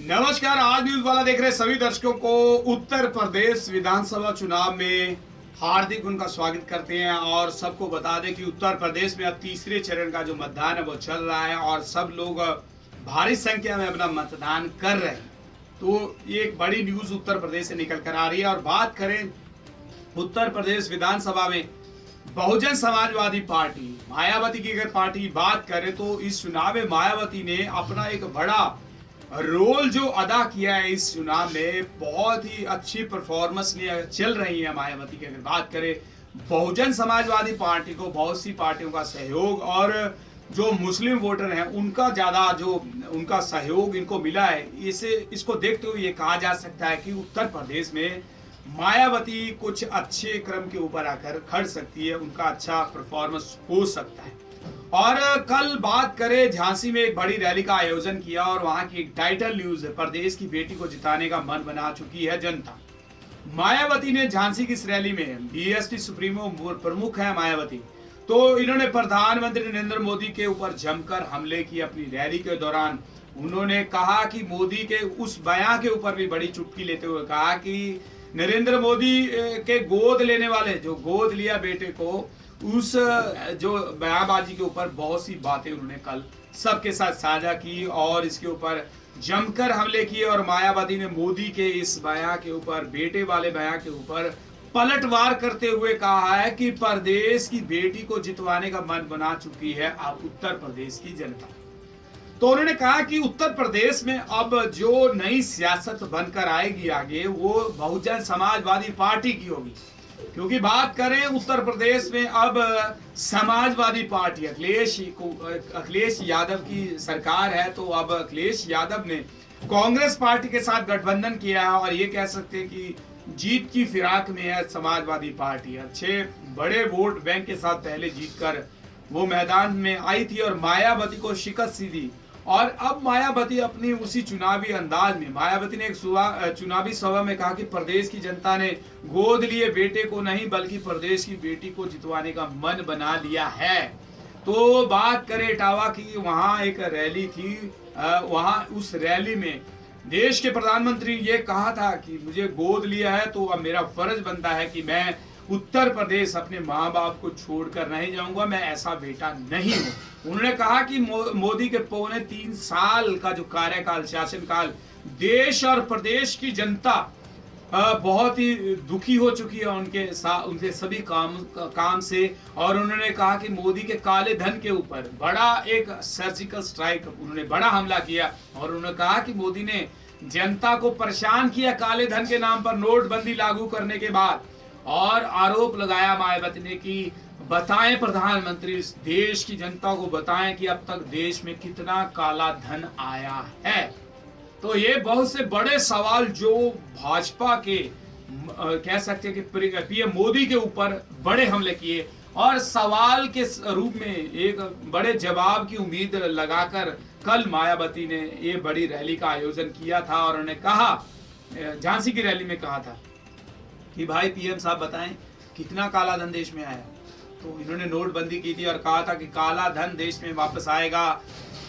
नमस्कार। आज न्यूज वाला देख रहे सभी दर्शकों को उत्तर प्रदेश विधानसभा चुनाव में हार्दिक उनका स्वागत करते हैं और सबको बता दें कि उत्तर प्रदेश में अब तीसरे चरण का जो मतदान है वो चल रहा है और सब लोग भारी संख्या में अपना मतदान कर रहे हैं। तो ये एक बड़ी न्यूज उत्तर प्रदेश से निकल कर आ रही है। और बात करें उत्तर प्रदेश विधानसभा में बहुजन समाजवादी पार्टी मायावती की अगर पार्टी की बात करें तो इस चुनाव में मायावती ने अपना एक बड़ा रोल जो अदा किया है इस चुनाव में, बहुत ही अच्छी परफॉर्मेंस लिए चल रही है मायावती की। अगर बात करें बहुजन समाजवादी पार्टी को बहुत सी पार्टियों का सहयोग और जो मुस्लिम वोटर हैं उनका ज्यादा जो उनका सहयोग इनको मिला है, इसको देखते हुए ये कहा जा सकता है कि उत्तर प्रदेश में मायावती कुछ अच्छे क्रम के ऊपर आकर खड़ सकती है, उनका अच्छा परफॉर्मेंस हो सकता है। और कल बात करें झांसी में एक बड़ी रैली का आयोजन किया और वहां की एक टाइटल न्यूज है, प्रदेश की बेटी को जिताने का मन बना चुकी है जनता। मायावती ने झांसी की इस रैली में बीएसपी सुप्रीमो प्रमुख है मायावती, तो इन्होंने प्रधानमंत्री नरेंद्र मोदी के ऊपर जमकर हमले किए अपनी रैली के दौरान। उन्होंने कहा कि मोदी के उस बयान के ऊपर भी बड़ी चुटकी लेते हुए कहा कि नरेंद्र मोदी के गोद लेने वाले जो गोद लिया बेटे को, उस जो बयानबाजी के ऊपर बहुत सी बातें उन्होंने कल सबके साथ साझा की और इसके ऊपर जमकर हमले किए। और मायावती ने मोदी के इस बयान के ऊपर, बेटे वाले बयान के ऊपर पलटवार करते हुए कहा है कि प्रदेश की बेटी को जितवाने का मन बना चुकी है अब उत्तर प्रदेश की जनता। तो उन्होंने कहा कि उत्तर प्रदेश में अब जो नई सियासत बनकर आएगी आगे, वो बहुजन समाजवादी पार्टी की होगी। क्योंकि बात करें उत्तर प्रदेश में अब समाजवादी पार्टी अखिलेश यादव की सरकार है, तो अब अखिलेश यादव ने कांग्रेस पार्टी के साथ गठबंधन किया है और ये कह सकते हैं कि जीत की फिराक में है समाजवादी पार्टी। अच्छे बड़े वोट बैंक के साथ पहले जीतकर वो मैदान में आई थी और मायावती को शिकस्त सी दी। और अब मायावती अपनी उसी चुनावी अंदाज में, मायावती ने एक चुनावी सभा में कहा कि प्रदेश की जनता ने गोद लिए बेटे को नहीं बल्कि प्रदेश की बेटी को जितवाने का मन बना लिया है। तो बात करें इटावा की, वहां एक रैली थी, वहां उस रैली में देश के प्रधानमंत्री ये कहा था कि मुझे गोद लिया है तो अब मेरा फर्ज बनता है कि मैं उत्तर प्रदेश अपने माँ बाप को छोड़कर नहीं जाऊंगा, मैं ऐसा बेटा नहीं हूं। उन्होंने कहा कि मोदी के 3.25 साल का जो कार्यकाल, शासनकाल, देश और प्रदेश की जनता बहुत ही दुखी हो चुकी है उनके सभी काम से। और उन्होंने कहा कि मोदी के काले धन के ऊपर बड़ा एक सर्जिकल स्ट्राइक, उन्होंने बड़ा हमला किया और उन्होंने कहा कि मोदी ने जनता को परेशान किया काले धन के नाम पर नोटबंदी लागू करने के बाद। और आरोप लगाया मायावती ने कि बताएं प्रधानमंत्री, इस देश की जनता को बताएं कि अब तक देश में कितना काला धन आया है। तो ये बहुत से बड़े सवाल जो भाजपा के कह सकते हैं कि पीएम मोदी के ऊपर बड़े हमले किए और सवाल के रूप में एक बड़े जवाब की उम्मीद लगाकर कल मायावती ने ये बड़ी रैली का आयोजन किया था। और उन्होंने कहा, झांसी की रैली में कहा था कि भाई पीएम साहब बताएं कितना काला धन देश में आया। तो इन्होंने नोटबंदी की थी और कहा था कि काला धन देश में वापस आएगा।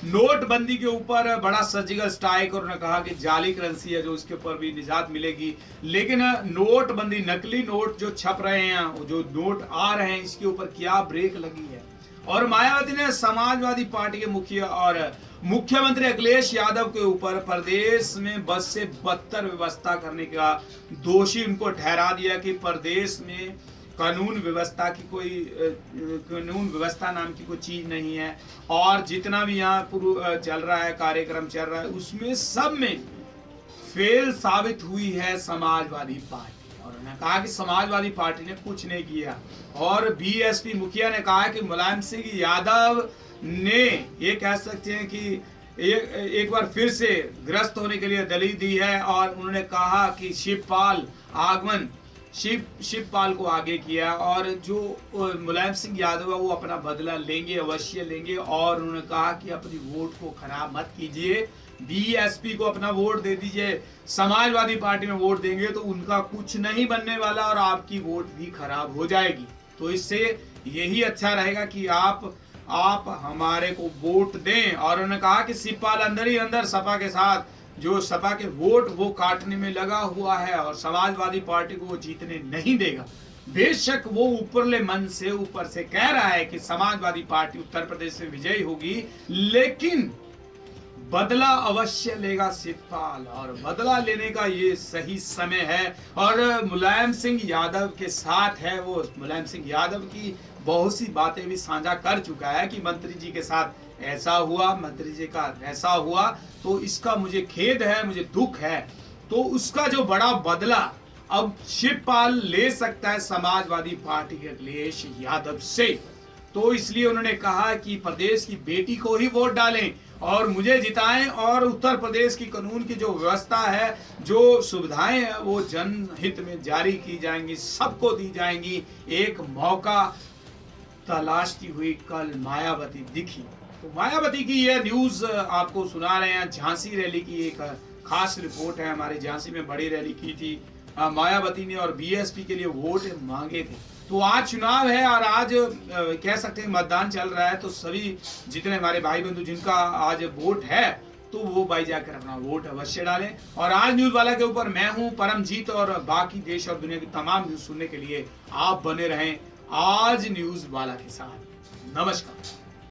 नोटबंदी के ऊपर बड़ा सर्जिकल स्ट्राइक और उन्होंने कहा कि जाली करेंसी है जो उसके ऊपर भी निजात मिलेगी। लेकिन नोटबंदी, नकली नोट जो छप रहे हैं, जो नोट आ रहे हैं, इसके ऊपर क्या ब्रेक लगी है। और मायावती ने समाजवादी पार्टी के मुखिया और मुख्यमंत्री अखिलेश यादव के ऊपर प्रदेश में बस से बदतर व्यवस्था करने का दोषी उनको ठहरा दिया कि प्रदेश में कानून व्यवस्था नाम की कोई चीज नहीं है और जितना भी यहाँ चल रहा है, कार्यक्रम चल रहा है, उसमें सब में फेल साबित हुई है समाजवादी पार्टी। और उन्होंने कहा कि समाजवादी पार्टी ने कुछ नहीं किया। और बीएसपी मुखिया ने कहा कि मुलायम सिंह यादव ने ये कह सकते हैं कि एक बार फिर से ग्रस्त होने के लिए दलील दी है। और उन्होंने कहा कि शिवपाल को आगे किया और जो मुलायम सिंह यादव है वो अपना बदला लेंगे, अवश्य लेंगे। और उन्होंने कहा कि अपनी वोट को खराब मत कीजिए, बीएसपी को अपना वोट दे दीजिए, समाजवादी पार्टी में वोट देंगे तो उनका कुछ नहीं बनने वाला और आपकी वोट भी खराब हो जाएगी। तो इससे यही अच्छा रहेगा कि आप हमारे को वोट दें। और उन्होंने कहा कि शिवपाल अंदर ही अंदर सपा के साथ जो सपा के वोट वो काटने में लगा हुआ है और समाजवादी पार्टी को वो जीतने नहीं देगा। बेशक वो ऊपरले मन से ऊपर से कह रहा है कि समाजवादी पार्टी उत्तर प्रदेश में विजयी होगी, लेकिन बदला अवश्य लेगा शिवपाल और बदला लेने का ये सही समय है। और मुलायम सिंह यादव के साथ है, वो मुलायम सिंह यादव की बहुत सी बातें भी साझा कर चुका है कि मंत्री जी के साथ ऐसा हुआ, मंत्री जी का ऐसा हुआ, तो इसका मुझे खेद है, मुझे दुख है। तो उसका जो बड़ा बदला अब शिवपाल ले सकता है समाजवादी पार्टी के अखिलेश यादव से। तो इसलिए उन्होंने कहा कि प्रदेश की बेटी को ही वोट डालें और मुझे जिताएं और उत्तर प्रदेश की कानून की जो व्यवस्था है, जो सुविधाएं हैं, वो जनहित में जारी की जाएंगी, सबको दी जाएंगी। एक मौका तलाशती हुई कल मायावती दिखी। तो मायावती की यह न्यूज आपको सुना रहे हैं। झांसी रैली की एक खास रिपोर्ट है। हमारे झांसी में बड़ी रैली की थी मायावती ने और बीएसपी के लिए वोट मांगे थे। तो आज चुनाव है और आज कह सकते हैं मतदान चल रहा है। तो सभी जितने हमारे भाई बंधु जिनका आज वोट है, तो वो भाई जाकर अपना वोट अवश्य डालें। और आज न्यूज वाला के ऊपर मैं हूं परमजीत और बाकी देश और दुनिया की तमाम न्यूज सुनने के लिए आप बने रहें आज न्यूज वाला के साथ। नमस्कार।